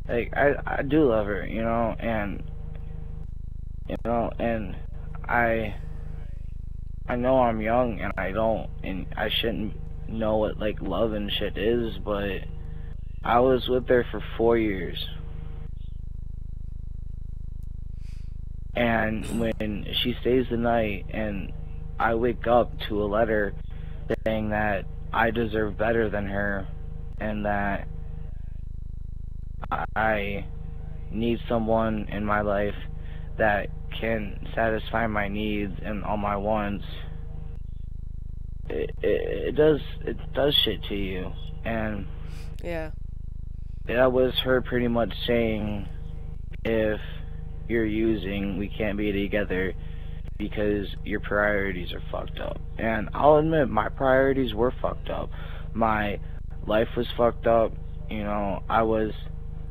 Like, I do love her, and I I know I'm young and I shouldn't know what like love and shit is, but I was with her for 4 years, and when she stays the night and I wake up to a letter saying that I deserve better than her and that I need someone in my life that can satisfy my needs and all my wants, it does shit to you. And Yeah. that was her pretty much saying, if you're using, we can't be together because your priorities are fucked up. And I'll admit, my priorities were fucked up. My life was fucked up.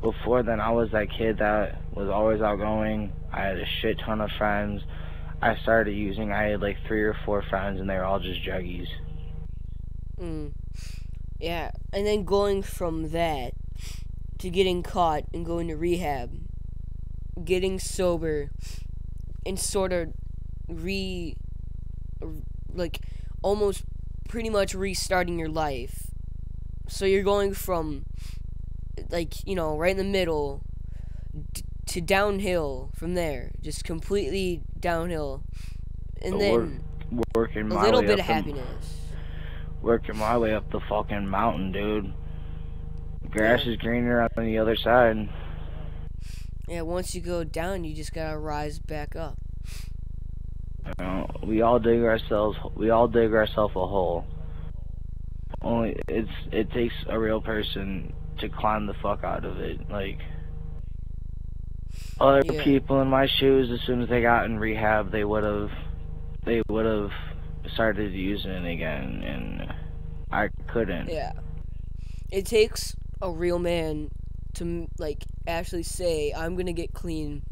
Before then, I was that kid that was always outgoing. I had a shit ton of friends. I started using, I had like 3 or 4 friends, and they were all just juggies. Mm. Yeah. And then going from that to getting caught and going to rehab, getting sober, and sort of re like almost pretty much restarting your life. So you're going from like, right in the middle to downhill from there, just completely downhill. And Work, then working a my little way bit up of the, happiness. working my way up the fucking mountain, dude. Grass Yeah. is greener on the other side. Yeah, once you go down, you just gotta rise back up. We all dig ourselves a hole. Only it takes a real person to climb the fuck out of it. Like, other Yeah. people in my shoes, as soon as they got in rehab, they would have started using it again, and I couldn't. Yeah. It takes a real man to like actually say, I'm gonna get clean,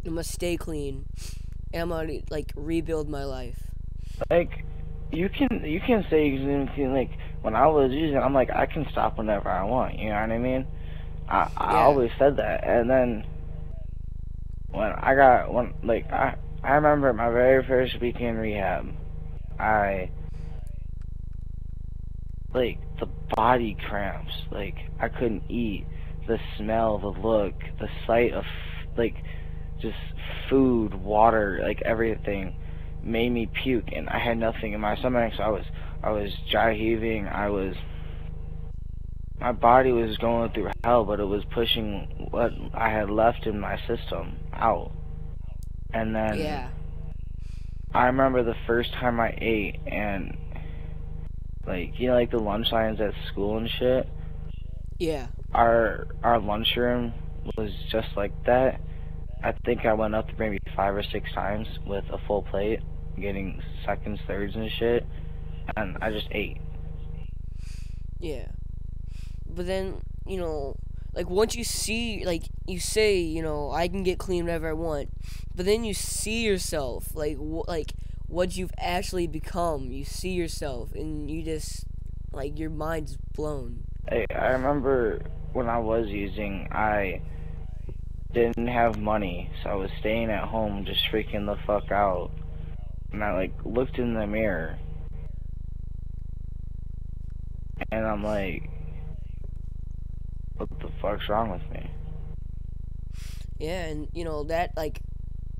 I'm gonna stay clean, and I'm gonna like rebuild my life. Like, you can say you can, like, when I was using, I'm like, I can stop whenever I want. You know what I mean? I Yeah. always said that, and then I remember my very first week in rehab. I like the body cramps. Like, I couldn't eat. The smell, the look, the sight of like just food, water, like everything made me puke, and I had nothing in my stomach. So I was dry heaving. My body was going through hell, but it was pushing what I had left in my system out. And then Yeah. I remember the first time I ate, and like, like the lunch lines at school and shit. Yeah. Our lunchroom was just like that. I think I went up maybe 5 or 6 times with a full plate, getting seconds, thirds, and shit, and I just ate. Yeah. But then, like once you see, like you say, I can get clean whenever I want, but then you see yourself, like like what you've actually become. You see yourself, and you just like your mind's blown. I remember when I was using, I didn't have money, so I was staying at home just freaking the fuck out. And I like looked in the mirror, and I'm like, what the fuck's wrong with me? Yeah, and that like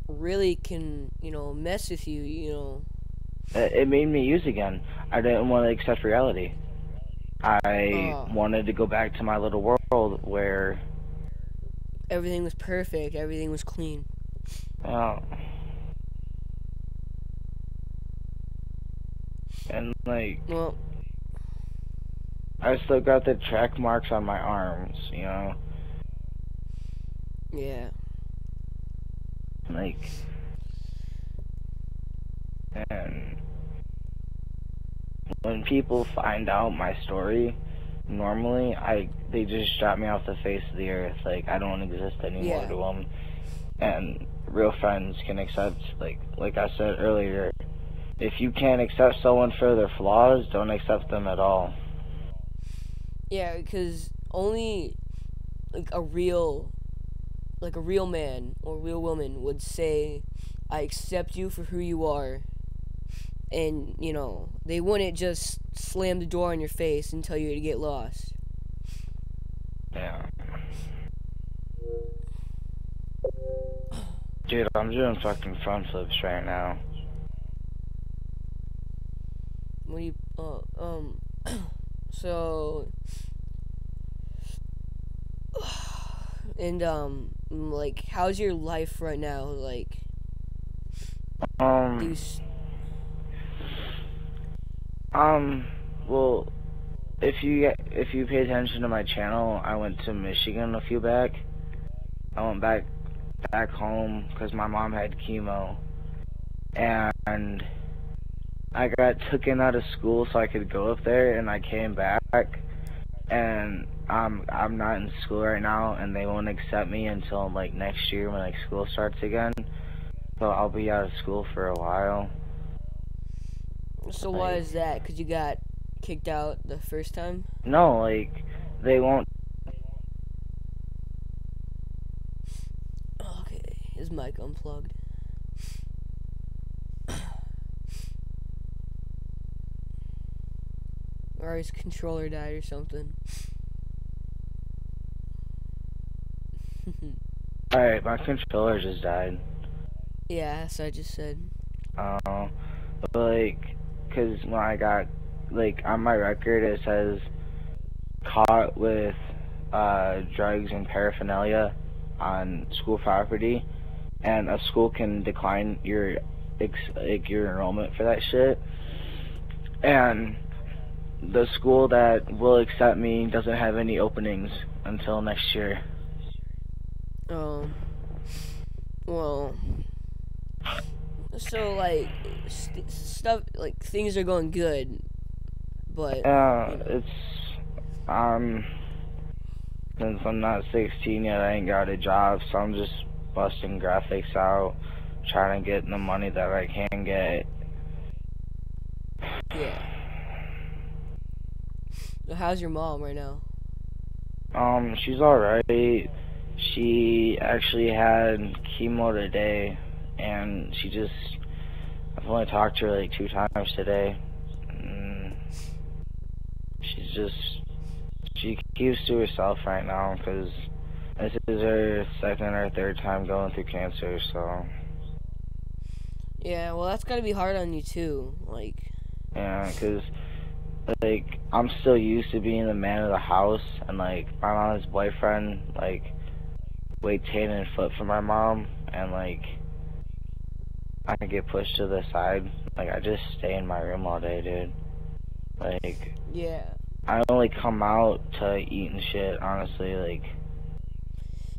really can mess with you. It made me use again. I didn't want to accept reality. I Uh, wanted to go back to my little world where, Everything was perfect. Everything was clean. uh, and like, Well, I still got the track marks on my arms, yeah, like, and when people find out my story, normally they just drop me off the face of the earth. Like, I don't exist anymore yeah, to them. And real friends can accept, like I said earlier, if you can't accept someone for their flaws, don't accept them at all. yeah. Because only like a real man or real woman would say, I accept you for who you are. And, you know, they wouldn't just slam the door in your face and tell you to get lost. Yeah. Dude, I'm doing fucking front flips right now. What do you, so, and, like, how's your life right now? Like, do you, well, if you pay attention to my channel, I went to Michigan a few back. I went back home because my mom had chemo, and I got taken out of school so I could go up there, and I came back, and I'm not in school right now, and they won't accept me until like next year when like school starts again. So I'll be out of school for a while. so why is that? Because you got kicked out the first time? No, like, they won't. Okay, his mic unplugged. Or his controller died or something. Alright, my controller just died. Yeah, so I just said. But like, cause when I got, like, on my record it says caught with drugs and paraphernalia on school property, and a school can decline your your enrollment for that shit. And the school that will accept me doesn't have any openings until next year. Well, so like stuff like things are going good, but you know. It's since I'm not 16 yet, I ain't got a job, so I'm just busting graphics out, trying to get the money that I can get. Yeah. So how's your mom right now? She's alright. She actually had chemo today, and I've only talked to her like 2 times today. She keeps to herself right now, because this is her 2nd or 3rd time going through cancer, so. Yeah, well, that's gotta be hard on you too, like. Yeah, because, like, I'm still used to being the man of the house, and, like, my mom's boyfriend, like, waits hand and foot for my mom, and, like, I get pushed to the side. Like, I just stay in my room all day, dude. Like, Yeah. I only come out to eat and shit, honestly, like.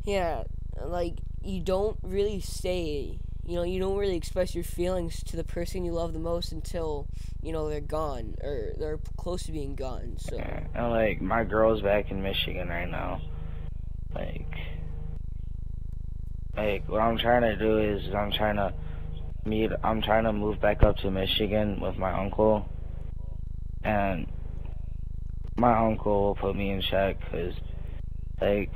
Yeah, like, you don't really say, you know, you don't really express your feelings to the person you love the most until, you know, they're gone, or they're close to being gone, so. Yeah. And, like, my girl's back in Michigan right now. Like, what I'm trying to do is, I'm trying to move back up to Michigan with my uncle, and my uncle will put me in check, because, like,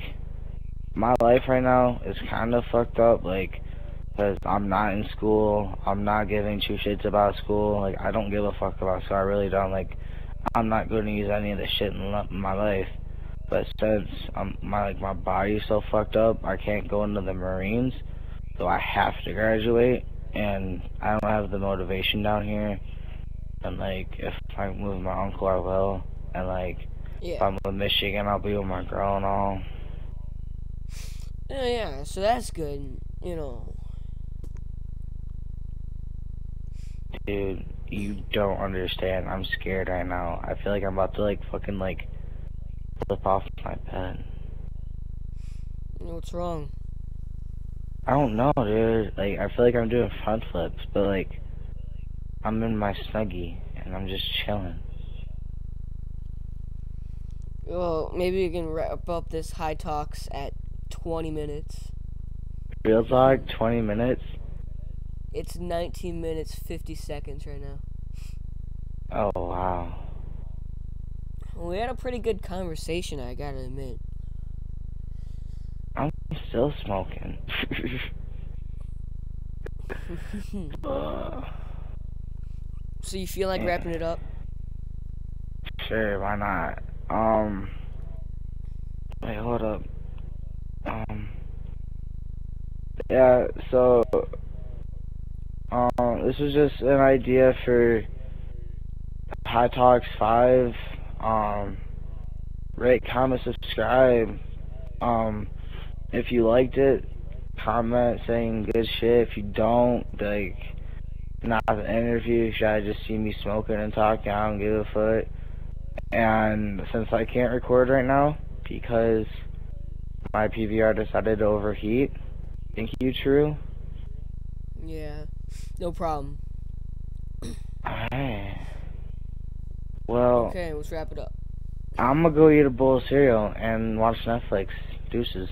my life right now is kind of fucked up, like, because I'm not in school, I'm not giving 2 shits about school, like, I don't give a fuck about school, I really don't, like, I'm not going to use any of this shit in my life, but since my body's so fucked up, I can't go into the Marines, so I have to graduate, and I don't have the motivation down here, and, like, if I move with my uncle, I will, and, like, Yeah. if I'm with Michigan, I'll be with my girl and all. Yeah, so that's good, you know. Dude, you don't understand. I'm scared right now. I feel like I'm about to, like, fucking, like, flip off my bed. What's wrong? I don't know, dude. Like, I feel like I'm doing front flips, but, like, I'm in my Snuggie, and I'm just chilling. Well, maybe we can wrap up this high talks at 20 minutes. Real talk, 20 minutes? It's 19 minutes, 50 seconds right now. Oh, wow. We had a pretty good conversation, I gotta admit. I'm still smoking. So you feel like wrapping it up? Sure, why not? Wait, hold up. Yeah, so, this was just an idea for High Talks 5. Rate, comment, subscribe. If you liked it, comment saying good shit. If you don't, like, not an interview, should I just see me smoking and talking? I don't give a fuck. And since I can't record right now because my PVR decided to overheat, thank you, True. Yeah, no problem. Alright. Well, Okay, let's wrap it up. I'm gonna go eat a bowl of cereal and watch Netflix. Deuces.